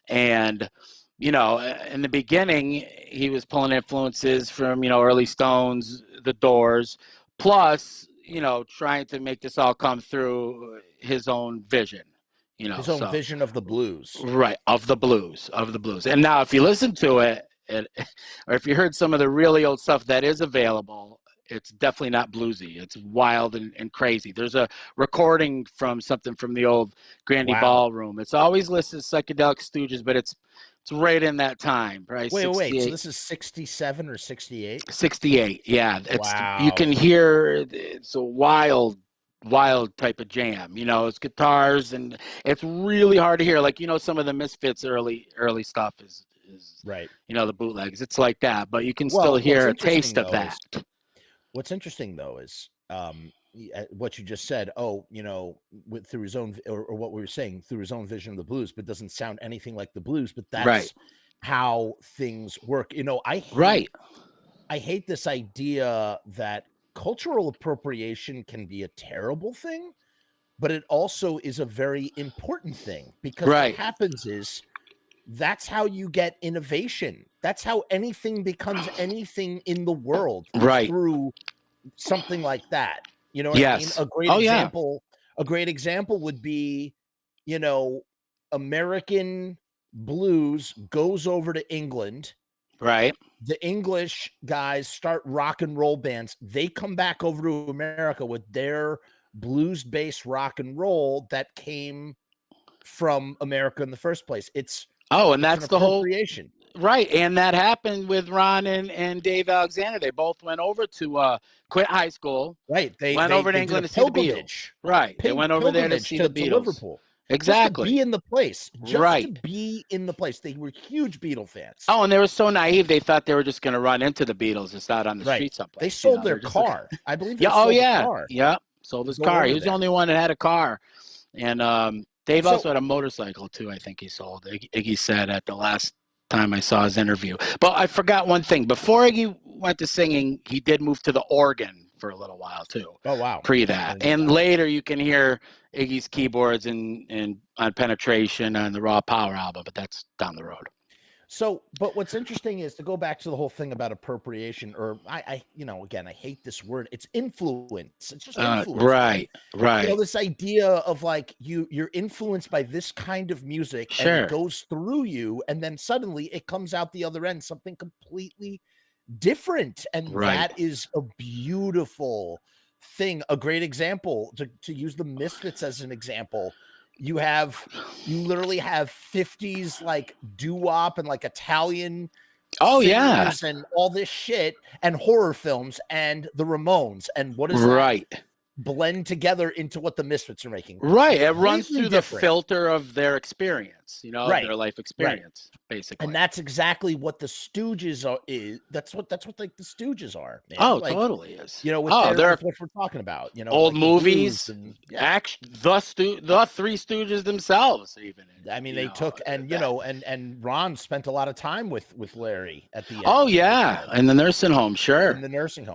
And, in the beginning, he was pulling influences from, early Stones, The Doors, plus, trying to make this all come through his own vision, His own vision of the blues. Right, of the blues. And now if you listen to it, or if you heard some of the really old stuff that is available, it's definitely not bluesy. It's wild and crazy. There's a recording from something from the old Grandy Ballroom. It's always listed as Psychedelic Stooges, but it's right in that time, right? Wait. So this is 67 or 68? 68, yeah. Wow. You can hear it's a wild type of jam. It's guitars, and it's really hard to hear. Like, some of the Misfits early stuff is right. The bootlegs. It's like that, but you can still hear a taste of that. What's interesting though is what you just said. Through his own, or what we were saying, through his own vision of the blues, but doesn't sound anything like the blues. But that's how things work. I hate this idea that cultural appropriation can be a terrible thing, but it also is a very important thing, because what happens is that's how you get innovation. That's how anything becomes anything in the world, through something like that. You know what I mean? A great example would be, American blues goes over to England. Right. The English guys start rock and roll bands. They come back over to America with their blues-based rock and roll that came from America in the first place. That's the whole appropriation. Right. And that happened with Ron and Dave Alexander. They both went over to quit high school. Right. They went over to England to see the Beatles. Right. They went over there to see the Beatles. Liverpool. Exactly. Just to be in the place. To be in the place. They were huge Beatle fans. Oh, and they were so naive. They thought they were just going to run into the Beatles and start on the street someplace. They sold their car. I believe they sold their car. Yeah. Sold his car. He was the only one that had a car. And Dave also had a motorcycle too, I think he sold. Iggy said at the last time I saw his interview. But I forgot one thing. Before Iggy went to singing, he did move to the organ for a little while too. Oh, wow. Pre that. And later you can hear Iggy's keyboards and on Penetration on the Raw Power album, but that's down the road. So, but what's interesting is to go back to the whole thing about appropriation, or again, I hate this word. It's influence. It's just influence. Right. This idea of like you're influenced by this kind of music, and it goes through you, and then suddenly it comes out the other end, something completely different, and that is a beautiful thing. A great example, to use the Misfits as an example. You literally have 50s like doo-wop and like Italian and all this shit, and horror films, and the Ramones, and what is that blend together into what the Misfits are making. It runs through the filter of their experience, their life experience, basically. And that's exactly what the Stooges are. That's what like the Stooges are, man. Oh, totally is. They're what we're talking about. Old like movies, and the Three Stooges themselves, even. I mean, they took and Ron spent a lot of time with Larry at the end. Oh yeah, in the nursing home, in the nursing home.